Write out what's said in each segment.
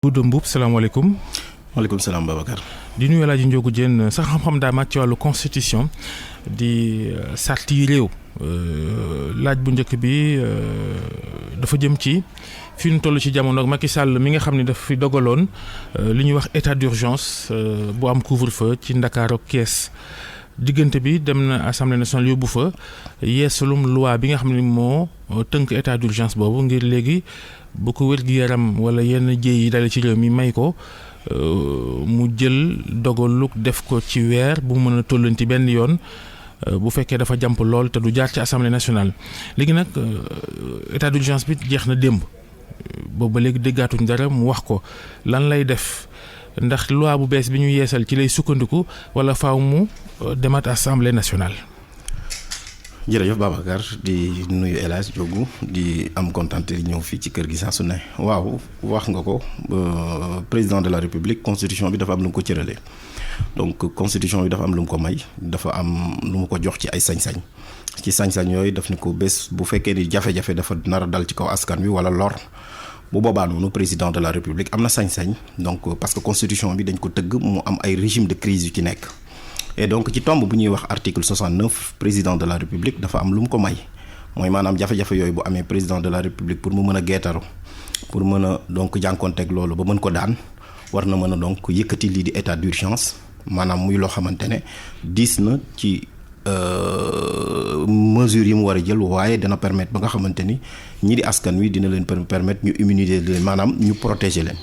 Gouda Mboup salaamaaleykum. maaleykum salaam Babacar. di nuyu El Hadj Ndiogou Diène sax xam-xam daa màcc ci wàllu constitution di sart yi réew laaj bu njëkk bi dafa jëm ci fi ñu toll ci jamono ak Macky Sall mi nga xam ne dafa fi dogaloon li ñuy wax état d'urgence bu am couvre-feu ci Ndakaaru ak Kees diggante bi dem na assemblée nationale yóbbu fa yeesalum loi bi nga xam ne moo tënk état d'urgence boobu ngir léegi bu ko wér-gi-yaram wala yenn jéey yi dale ci réew mi may ko mu jël dogaluk def ko ci weer bu mu mën a tollanti benn yoon bu fekkee dafa jàmp lool te du jaar ci assemblée nationale. léegi nag état d'urgence bi jeex na démb boobu ba léegi déggaatuñ dara mu wax ko lan lay def ndax loi bu bees bi ñu yeesal ci lay sukkandiku wala faaw mu demaat assemblée nationale. jërëjëf Babacar di nuyu El Hadj Ndiogou di am kontante di ñëw fii ci kër gi saa su ne waaw wax nga ko président de la république constitution bi dafa am lu mu ko cëralee donc constitution bi dafa am lu mu ko may dafa am lu mu ko jox ci ay sañ-sañ ci sañ-sañ yooyu daf ni ko bés bu fekkee ni jafe-jafe dafa nar a dal ci kaw askan wi wala lor bu boobaa noonu président de la république am na sañ-sañ donc parce que constitution bi dañ ko tëgg mu am ay régime de crise yu ci nekk. et donc ci tomb bu ñuy wax article 69 président de la république dafa am lu mu ko may mooy maanaam jafe-jafe yooyu bu amee président de la république pour mu mën a geetaru pour mën a donc jànkonteeg loolu ba mën ko daan war na mën a donc yëkkati lii di état d'urgence maanaam muy loo xamante ne diis na ci mesures yi mu war a jël waaye dana permettre ba nga xamante ni ñi di askan wi dina leen permettre ñu immuniser leen maanaam ñu protéger leen.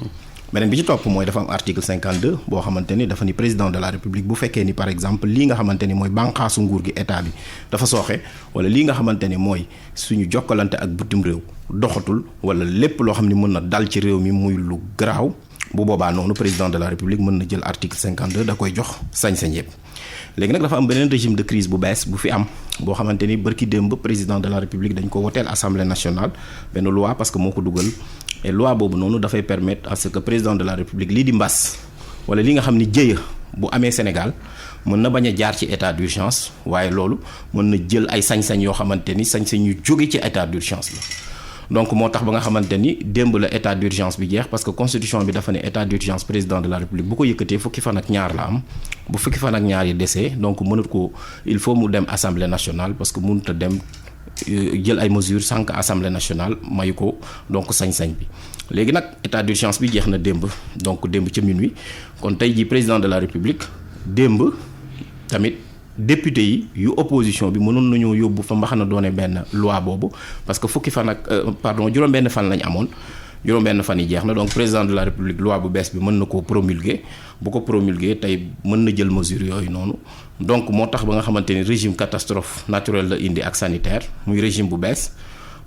beneen bi ci topp mooy dafa am article 52 boo xamante ni dafa ni président de la république bu fekkee ni par exemple lii nga xamante ni mooy bànqaasu nguur gi état bi dafa sooxe wala lii nga xamante ni mooy suñu jokkalante ak bitim réew doxatul wala lépp loo xam ni mën na dal ci réew mi muy lu garaaw bu boobaa noonu président de la république mën na jël article 52 da koy jox sañ-sañ yëpp. léegi nag dafa am beneen régime de crise bu bees bu fi am boo xamante ni bërki démb président de la république dañ ko woteel assemblée nationale benn loi parce que moo ko dugal et loi boobu noonu dafay permettre à ce que président de la république lii di mbas wala li nga xam ni jëya bu amee Sénégal mën na bañ a jaar ci état d'urgence waaye loolu mën na jël ay sañ-sañ yoo xamante ni sañ-sañ yu jóge ci état d'urgence la. donc moo tax ba nga xamante ni démb la état d'urgence bi jeex parce que constitution bi dafa ne état d'urgence président de la république bu ko yëkkatee fukki fan ak ñaar la am bu fukki fan ak ñaar yi desee donc mënut ko il faut mu dem assemblée nationale parce que mënut a dem jël ay mesures sans que assemblée nationale mayu ko donc sañ-sañ bi. léegi nag état d'urgence bi jeex na démb donc démb ca minuit kon tey jii président de la république démb tamit. député yi yu opposition bi mënoon nañoo yóbbu fa mbaxana doone benn loi boobu parce que fukki fan ak juróom-benn fan lañ amoon juróom-benn fan yi jeex na donc président de la république loi bu bees bi mën na koo promulguer bu ko promulguer tey mën na jël mesure yooyu noonu donc moo tax ba nga xamante ni régime catastrophe naturelle la indi ak sanitaire muy régime bu bees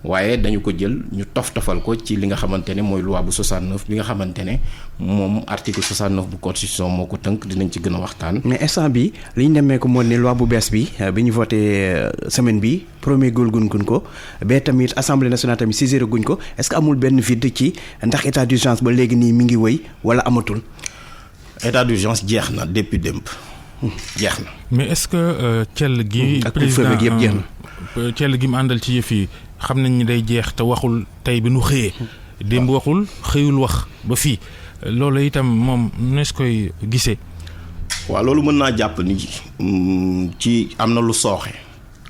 waaye dañu ko jël ñu tofal ko ci li nga xamante ne mooy loi bu 69 bi nga xamante ne moom article 69 bu constitution moo ko tënk dinañ ci gën a waxtaan. mais instant bi li ñu demee ko moo ne loi bu bees bi bi ñu voté semaine bi premier góor gun ko ba tamit assemblée nationale tamit saisir guñ ko est-ce que amul benn vide ci ndax état d'urgence ba léegi nii mi ngi wëy wala amatul. état d'urgence jeex na depuis démb. jeex na. mais est-ce que cell gi. président ak yëpp jeex na. cell gi mu àndal ci yëf yi. xam nañ ni day jeex te waxul tey bi nu xëyee démb waxul xëyul wax ba fii loolu itam moom nees koy gisee. waaw loolu mën naa jàpp ni ci am na lu sooxe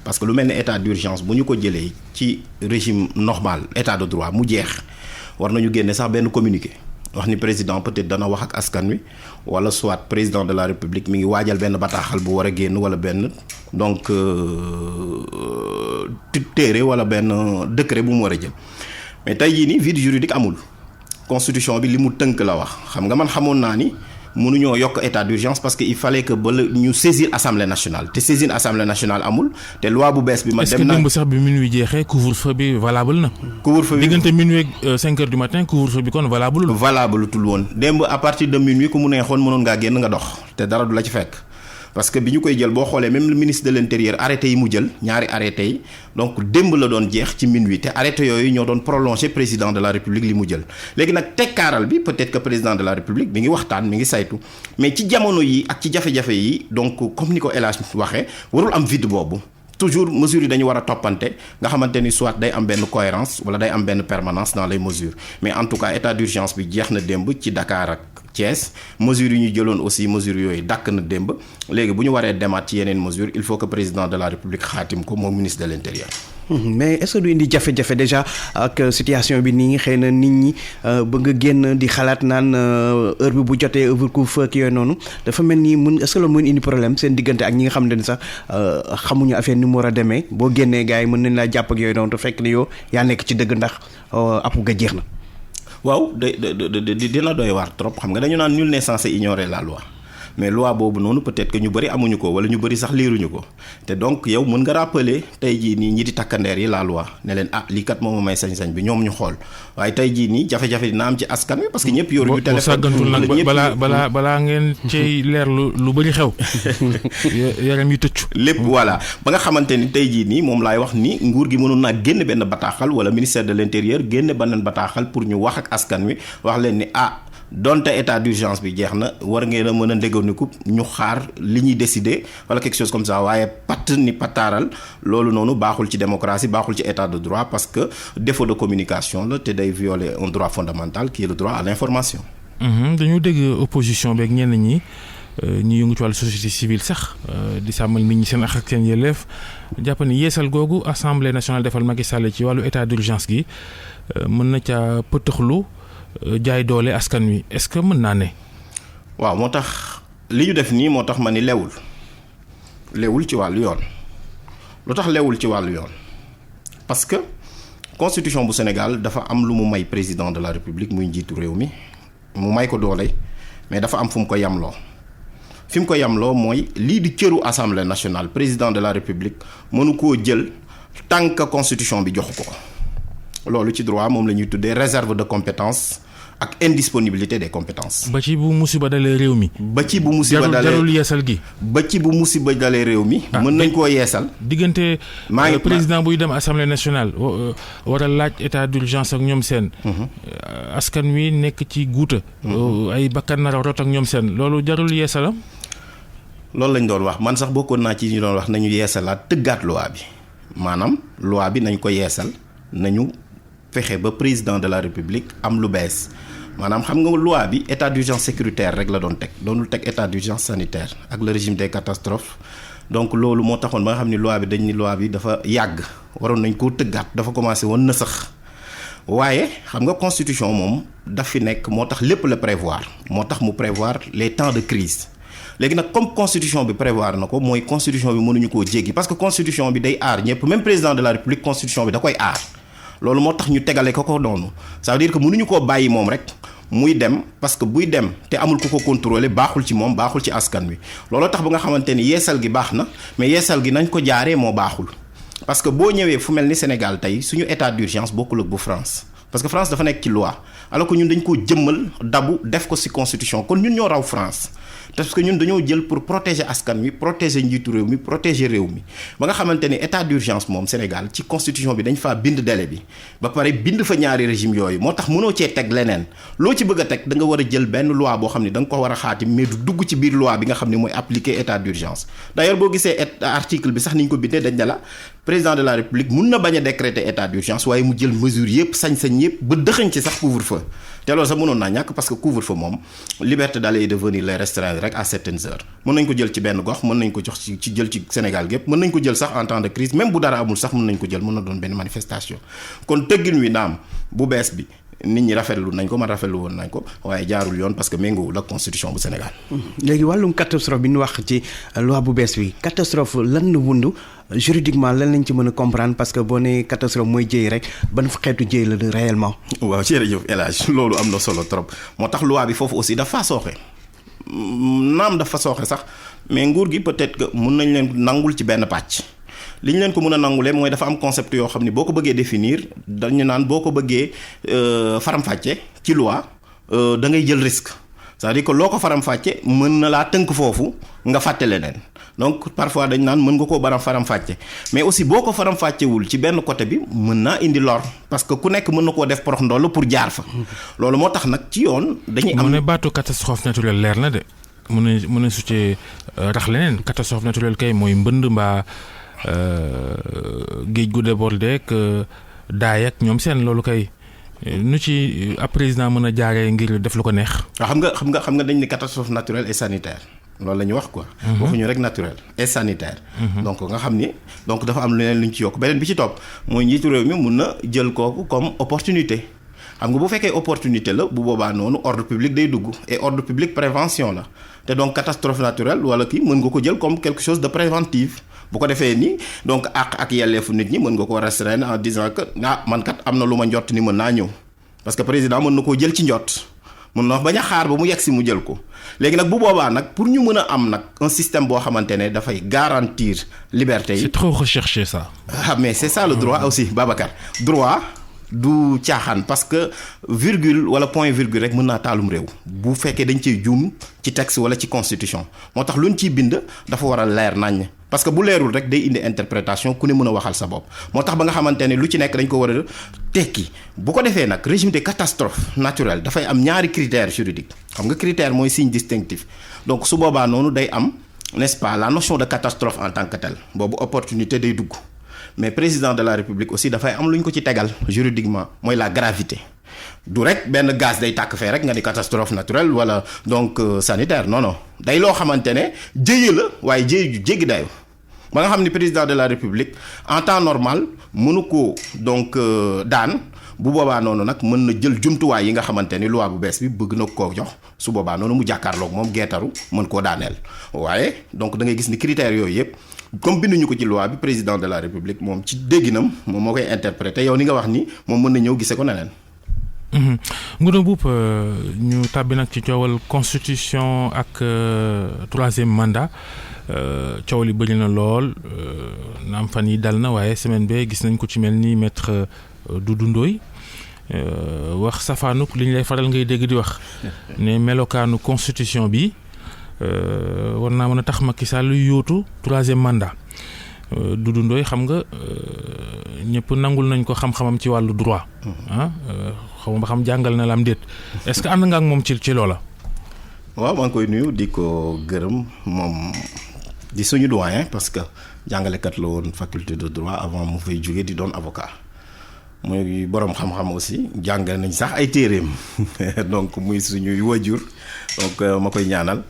parce que lu mel ne état d'urgence bu ñu ko jëlee ci régime normal état de droit mu jeex war nañu génne sax benn communiqué wax ni président peut-être dana wax ak askan wi wala soit président de la république mi ngi waajal benn bataaxal bu war a génn wala benn donc téere wala benn décret bu mu war a jël mais tey jii nii vide juridique amul constitution bi li mu tënk la wax xam nga man xamoon naa ni mënuñoo yokk état d'urgence parce que il fallait que ba ñu saisir assemblée nationale te saisir assemblée nationale amul te loi bu bees bi. ma dem na est-ce que démb sax bi minuit jeexee couvre-feu bi valable na. couvre-feu bi diggante minuit ak 5 heures du matin couvre-feu bi kon valable. valable tul woon démb à partir de minuit ku mu neexoon mënoon ngaa génn nga dox te dara du la ci fekk. parce que bi ñu koy jël boo xoolee même le ministre de l'intérieur arrêté yi mu jël ñaari arrêté yi donc démb la doon jeex ci minuit te arrêté yooyu ñoo doon prolonger président de la république li mu jël léegi nag tekkaaral bi peut-être que président de la république mi ngi waxtaan mi ngi saytu mais ci jamono yi ak ci jafe-jafe yi donc comme ni ko El Hadj waxee warul am vide boobu toujours mesures yi dañu war a toppante nga xamante ni soit day am benn cohérence wala day am benn permanence dans les mesures mais en tout cas état d'urgence bi jeex na démb ci Dakar ak Thiès mesures yi ñu jëloon aussi mesures yooyu dàkk na démb léegi bu ñu waree demaat ci yeneen mesures il faut que président de la République xaatim ko moom ministre de l'Intérieur. mais est-ce que du indi jafe-jafe déjà ak situation bi nii xëy na nit ñi ba nga génn di xalaat naan heure bi bu jotee couvre-feu ak yooyu noonu dafa mel ni est-ce que loolu mën indi problème seen diggante ak ñi nga xam ne sax xamuñu affaire ni mu war a demee boo génnee gars yi mën nañ laa jàpp ak yooyu noonu te fekk ni yow yaa nekk ci dëgg ndax app ga jeex na. waaw dina doy waar trop xam nga dañu naan nul n'est censé ignorer la loi mais loi boobu noonu peut-être que ñu bëri amuñu ko wala ñu bëri sax liiruñu ko te donc yow mën nga rappeler tey jii nii ñi di takkandeer yi la loi ne leen lii kat moom may sañ-sañ bi ñoom ñu xool waaye tey jii nii jafe-jafe dina am ci askan wi parce que ñëpp yoruñu téléphone. sàggantul nag balaa ngeen cey leer lu bëri xew yaram yu tëccu lépp voilà ba nga xamante ni tey jii nii moom laay wax ni nguur gi mënoon naa génn benn bataaxal wala ministère de l'Intérieur génn benn bataaxal pour ñu wax ak askan wi wax leen ni donte état d'urgence bi jeex na war ngeen a mën a ndégganiku ñu xaar li ñuy décider wala quelque chose comme ça waaye patt ni pataaral loolu noonu baaxul ci démocratie baaxul ci état de droit parce que défaut de communication la te day violer un droit fondamental qui est le droit à l'information. dañu dégg opposition beeg ñenn ñi ñu yëngu ci wàllu société civile sax di sàmmal nit ñi seen ak seen yelleef jàpp ni yeesal googu assemblée nationale defal Macky Sall ci wàllu état d'urgence gi mën na ca pëtëxlu jaay doole askan wi est-ce que mën naa ne. waaw moo tax li ñu def nii moo tax ma ni lewul ci wàllu yoon lu tax lewul ci wàllu yoon parce que constitution bu Sénégal dafa am lu mu may président de la République muy njiitu réew mi mu may ko doole mais dafa am fu mu ko yamloo fi mu ko yamloo mooy lii di cëru assemblée nationale président de la République mënu koo jël tant que constitution bi joxu ko. loolu ci droit moom la ñuy tuddee réserve de compétence ak indisponibilité des compétences. ba ci bu musiba dalee réew mi. ba ci bu musiba dalee jarul yeesal gi. ba ci bu musiba dalee réew mi. mën nañ koo yeesal. diggante président buy dem assemblée nationale war a laaj état d'urgence ak ñoom seen. askan wi nekk ci guuta ay bakkan nar a rot ak ñoom seen loolu jarul yeesalam. loolu lañ doon wax man sax bokkoon naa ci ñu doon wax nañu yeesalaat tëggaat loi bi maanaam loi bi nañ ko yeesal nañu. fexe ba président de la République am lu bees maanaam xam nga loi bi état d'urgence sécuritaire rek la doonul teg état d'urgence sanitaire ak le régime des catastrophes donc loolu moo taxoon ba nga xam ni loi bi dañ ni loi bi dafa yàgg waroon nañ koo tëggaat dafa commencé woon na sax waaye xam nga constitution moom daf fi nekk moo tax lépp la prévoir moo tax mu prévoir les temps de crise léegi nag comme constitution bi prévoir na ko mooy constitution bi mënuñu koo jéggi parce que constitution bi day aar ñëpp même président de la République constitution bi da koy aar loolu moo tax ñu tegale ko noonu ça veut dire que mënuñu koo bàyyi moom rek muy dem parce que buy dem te amul ku ko contrôler baaxul ci moom baaxul ci askan wi looloo tax ba nga xamante ni yeesal gi baax na mais yeesal gi nañ ko jaaree moo baaxul parce que boo ñëwee fu mel ni Sénégal tey suñu état d'urgence bokkul ak bu France parce que France dafa nekk ci loi alors que ñun dañ koo jëmmal dabu def ko ci constitution kon ñun ñoo raw France parce que ñun dañoo jël pour protéger askan wi protéger njiitu réew mi protéger réew mi ba nga xamante ni état d'urgence moom Sénégal ci constitution bi dañ faa bind délai bi ba pare bind fa ñaari régime yooyu moo tax mënoo cee teg leneen loo ci bëgg a teg da nga war a jël benn loi boo xam ne da nga ko war a xaatim mais du dugg ci biir loi bi nga xam ne mooy appliquer état d'urgence d'ailleurs boo gisee article bi sax ni ñu ko bindee dañ ne la président de la République mun na bañ a décréter état d'urgence waaye mu jël mesure yëpp sañ-sañ yëpp ba dëxañ ci sax couvre-feu te loolu sax mënoon naa ñàkk parce que couvre-feu moom liberté d'aller et de venir les restreindre rek à certaines heures mën nañ ko jël ci benn gox mën nañ ko jox ci jël ci Sénégal gépp mën nañ ko jël sax en temps de crise même bu dara amul sax mën nañ ko jël mën na doon benn manifestation kon tëggin wi naam bu bees bi nit ñi rafetlu nañ ko man rafetlu woon nañ ko waaye jaarul yoon parce que méngoowul ak constitution bu Sénégal. léegi wàllum catastrophe bi ñu wax ci loi bu bees bi catastrophe lan la wund juridiquement lan lañ ci mën a comprendre parce que boo nee catastrophe mooy jëy rek ban xeetu jëy la réellement. waaw jërëjëf El Hadj loolu am na solo trop moo tax loi bi foofu aussi dafa sooxe naam dafa sooxe sax mais nguur gi peut-être que mun nañ leen nangul ci benn pàcc. li ñu leen ko mën a nangulee mooy dafa am concept yoo xam ni boo ko bëggee définir dañu naan boo ko bëggee faram-fàcce ci loi da ngay jël risque c'est-à-dire que loo ko faram-fàcce mën na laa tënk foofu nga fàtte leneen donc parfois dañ naan mën nga koo baram faram-fàcce mais aussi boo ko faram-fàccewul ci benn côté bi mën naa indi lor parce que ku nekk mën na koo def porox ndoll pour jaar fa loolu moo tax nag ci yoon dañuy am. mu ne baatu catastrophe naturelle leer na de mën na su ci rax leneen catastrophe naturelle kay mooy mbënd mbaa géej gu débordé ak daay ak ñoom seen loolu kay nu ci ab président mën a jaaree ngir def lu ko neex. waaw xam nga dañ ne catastrophe naturelle et sanitaire loolu la ñu wax quoi. waxuñu rek naturel et sanitaire. donc nga xam ni donc dafa am leneen lu ñu ci yokk beneen bi ci topp mooy njiitu réew mi mun na jël kooku comme opportunité. xam nga bu fekkee opportunité la bu boobaa noonu ordre public day dugg et ordre public prévention la te donc catastrophe naturelle wala kii mën nga ko jël comme quelque chose de préventif bu ko defee ni donc ak yelleefu nit ñi mën nga ko restreindre en disant que man kat am na lu ma njott ni mën naa ñëw parce que président mën na koo jël ci njott mën na bañ a xaar ba mu yegg si mu jël ko léegi nag bu boobaa nag pour ñu mën a am nag un système boo xamante ne dafay garantir liberté yi. C'est trop recherché ça. Mais c'est ça le droit aussi Babacar droit. du caaxaan parce que virgule wala point virgule rek mën naa taalum réew bu fekkee dañ ciy juum ci texte wala ci constitution moo tax luñ ciy bind dafa war a leer naññ parce que bu leerul rek day indi interprétation ku ne mën a waxal sa bopp moo tax ba nga xamante ne lu ci nekk dañ ko war a tekki bu ko defee nag régime de catastrophe naturelle dafay am ñaari critères juridiques xam nga critère mooy signe distinctif donc su boobaa noonu day am n'est-ce pas la notion de catastrophe en tant que telle boobu opportunité day dugg mais président de la république aussi dafay am lu ñu ko ci tegal juridiquement mooy la gravité du rek benn gaz day tàkk fee rek nga di catastrophe naturelle wala donc sanitaire non day loo xamante ne jëye la waaye jëye ju jéggi dayo ba nga xam ni président de la république en temps normal mënu ko donc daan bu boobaa noonu nag mën na jël jumtuwaay yi nga xamante ni loi bu bees bi bëgg na koo jox su boobaa noonu mu jàkkaarloog moom geetaru mën koo daaneel waaye donc da ngay gis ni critères yooyu yëpp comme binduñu ko ci loi bi président de la république moom ci dégginam moom moo koy interpréter yow ni nga wax ni moom mën na ñëw gisee ko neneen. Ngouda Mboup ñu tàbbi nag ci coowal constitution ak troisième mandat coow li bëri na lool naam fan yi dal na waaye semaine bee gis nañ ko ci mel ni maître Doudou Ndoye wax safaanuk li ñu lay faral ngay dégg di wax ne melokaanu constitution bi war naa mën a tax Macky Sall luy yóotu troisième mandat Doudou Ndoye xam nga ñëpp nangul nañ ko xam-xamam ci wàllu droit xaw ma ba xam jàngal na la am déet est-ce que ànd nga ak moom ci loola. waaw maa ngi koy nuyu di ko gërëm moom di suñu doyen parce que jàngalekat la woon faculté de droit avant mu fay jóge di doon avocat muy borom xam-xam aussi jàngal nañ sax ay téeréem donc muy suñuy wajur donc ma koy ñaanal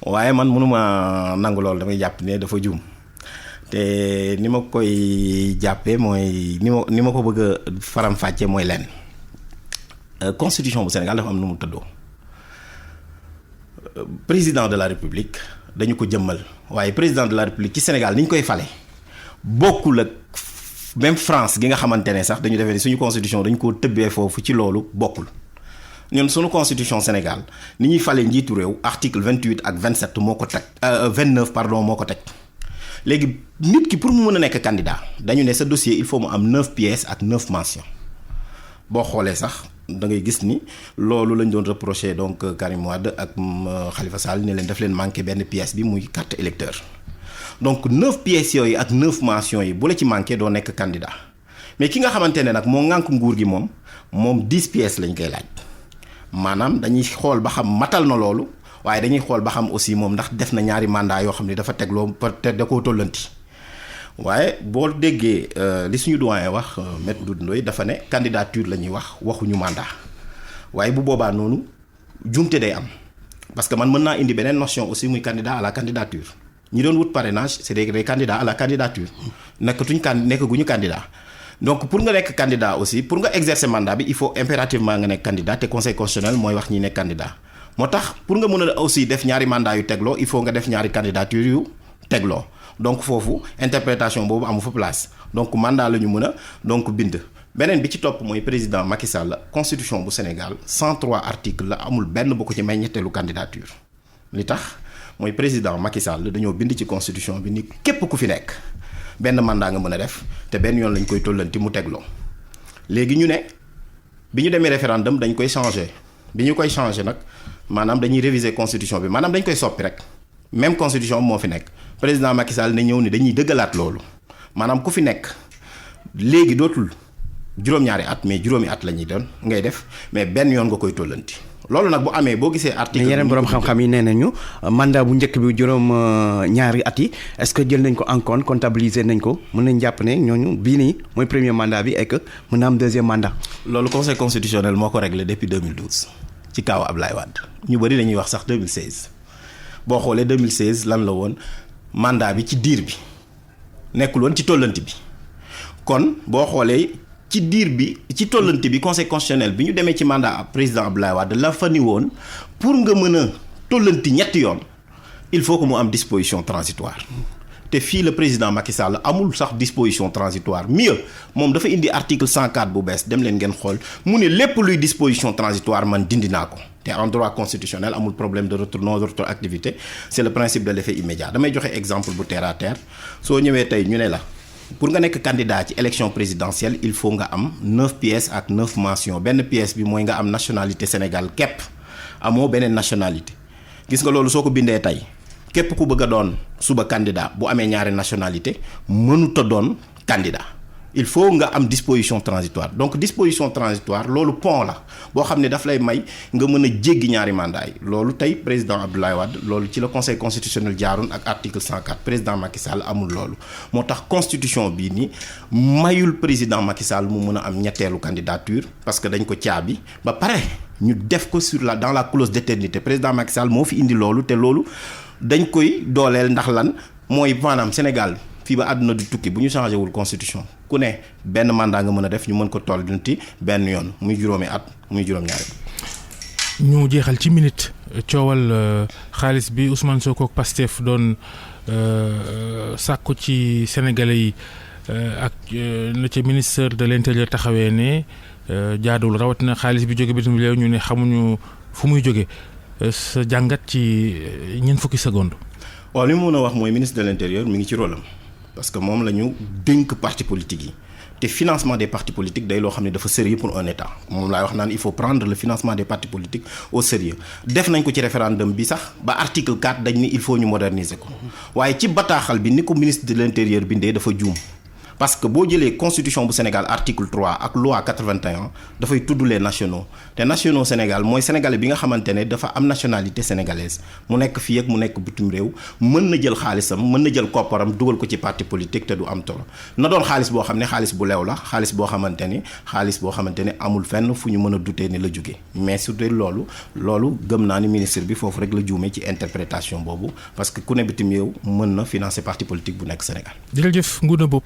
waaye man mënuma nangu loolu damay jàpp ne dafa juum te ni ma koy jàppee mooy ni ma ko bëgg a faram-fàccee mooy lenn constitution bu Sénégal dafa am nu mu tëddoo président de la république dañu ko jëmmal waaye président de la république ci Sénégal ni ñu koy fale bokkul ak même France gi nga xamante ne sax dañu defee ni suñu constitution dañu ko tëbbee foofu ci loolu bokkul ñun suñu constitution Sénégal ni ñuy fale njiitu réew article 28 ak 27 moo ko teg 29 pardon moo ko teg léegi nit ki pour mu mën a nekk candidat dañu ne sa dossier il faut mu am 9 pièces ak 9 mentions boo xoolee sax da ngay gis ni loolu lañ doon reproché donc Karim Wade ak Khalifa Sall ne leen daf leen manqué benn pièce bi muy carte électeur donc 9 pièces yooyu ak 9 mentions yi bu la ci manqué doo nekk candidat mais ki nga xamante ne nag moo ŋànk nguur gi moom 10 pièces lañ koy laaj maanaam dañuy xool ba xam matal na loolu waaye dañuy xool ba xam aussi moom ndax def na ñaari mandat yoo xam ne dafa tegloo peut-être da koo tollanti waaye boo déggee li suñu doyen wax maître Doudou Ndoye dafa ne candidature la ñuy waxuñu mandat waaye bu boobaa noonu jumte day am parce que man mën naa indi beneen notion aussi muy candidat à la candidature ñi doon wut parrainage c'est des candidats à la candidature nekkaguñu candidat donc pour nga nekk candidat aussi pour nga exercer mandat bi il faut impérativement nga nekk candidat te conseil constitutionnel mooy wax ñi nekk candidat moo tax pour nga mën a aussi def ñaari mandat yu tegloo il faut nga def ñaari candidature yu tegloo donc foofu interprétation boobu amu fa place donc mandat la ñu mën a donc bind beneen bi ci topp mooy président Macky Sall constitution bu Sénégal 103 articles la amul benn bu ko ci may ñetteelu candidature li tax mooy président Macky Sall dañoo bind ci constitution bi ni képp ku fi nekk benn mandat nga mën a def te benn yoon lañ koy tollanti mu tegloo léegi ñu ne bi ñu demee référendum dañ koy changer bi ñu koy changer nag maanaam dañuy réviser constitution bi maanaam dañ koy soppi rek même constitution moo fi nekk président Macky Sall ne ñëw ni dañuy dëggalaat loolu maanaam ku fi nekk léegi dootul juróom-ñaari at mais juróomi at la ñuy doon ngay def mais benn yoon nga koy tollanti loolu nag bu amee boo gisee article. mais yeneen borom xam-xam yi nee nañu mandat bu njëkk bi juróom ñaari at yi est-ce que jël nañ ko en compte comptabiliser nañ ko mën nañ jàpp ne ñooñu bii nii mooy premier mandat bi et que mën na am deuxième mandat. loolu conseil constitutionnel moo ko réglé depuis 2012 ci kaaw Ablaye Wade ñu bëri dañuy wax sax 2016 boo xoolee 2016 lan la woon mandat bi ci diir bi nekkul woon ci tollanti bi kon boo xoolee. ci diir bi ci tollante bi conseil constitutionnel bi ñu demee ci mandat président Abdoulaye Wade la fa ni woon pour nga mën a tollanti ñetti yoon il faut que mu am disposition transitoire te fii le président Macky Sall amul sax disposition transitoire mieux moom dafa indi article 104 bu bees dem leen ngeen xool mu ne lépp luy disposition transitoire man dindi naa ko te en droit constitutionnel amul problème de retour non rétroactivité c'est le principe de l'effet immédiat damay joxe exemple bu terre à terre soo ñëwee tey ñu ne la. pour nga nekk candidat ci élection présidentielle il faut nga am 9 pièces ak 9 mentions benn pièce bi mooy nga am nationalité Sénégal képp amoo beneen nationalité gis nga loolu soo ko bindee tey képp ku bëgg a doon suba candidat bu amee ñaari nationalité mënut a doon candidat il faut nga am disposition transitoire donc disposition transitoire loolu pont la boo xam ne daf lay may nga mën a jéggi ñaari mandat yi loolu tey président Abdoulaye Wade loolu ci la conseil constitutionnel jaaroon ak article 104 président Macky Sall amul loolu moo tax constitution bii nii mayul président Macky Sall mu mën a am ñetteelu candidature parce que dañ ko caabi ba pare ñu def ko dans la clause d'éternité président Macky Sall moo fi indi loolu te loolu dañ koy dooleel ndax lan mooy maanaam Sénégal fii ba àdduna du tukki bu ñu changé wul constitution ku ne benn mandat nga mën a def ñu mën ko toll dunti benn yoon muy juróomi at muy juróom-ñaari at. ñu jeexal ci minute coowal xaalis bi Ousmane Sonko ak Pastef doon sàkku ci sénégalais yi ak na ca ministère de l'intérieur taxawee ne jaaduwul rawatina xaalis bi jóge bitim réew ñu ne xamuñu fu muy jóge sa jàngat ci ñeent fukki seconde. waaw li mu mën a wax mooy ministre de l'intérieur mi ngi ci rôle am parce que moom la ñu dénk parti politique yi te financement des partis politiques day loo xam ne dafa sérieux pour un état moom laay wax naan il faut prendre le financement des partis politiques au sérieux def nañ ko ci référendum bi sax ba article 4 dañ ni il faut ñu moderniser ko waaye ci bataaxal bi ni ko ministre de l'intérieur bindee dafa juum parce que boo jëlee constitution bu Sénégal article 3 ak loi 81 dafay tudd les nationaux te nationaux Sénégal mooy sénégalais bi nga xamante ne dafa am nationalité sénégalaise mu nekk fii ak mu nekk bitim réew mën na jël xaalisam mën na jël kopparam dugal ko ci parti politique te du am tolo na doon xaalis boo xam ne xaalis bu leew la xaalis boo xamante ne amul fenn fu ñu mën a dutee ni la jóge mais surtout loolu gëm naa ni ministre bi foofu rek la juumee ci interprétation boobu parce que ku ne bitim réew mën na financer parti politique bu nekk Sénégal. jërëjëf Ngouna Mboup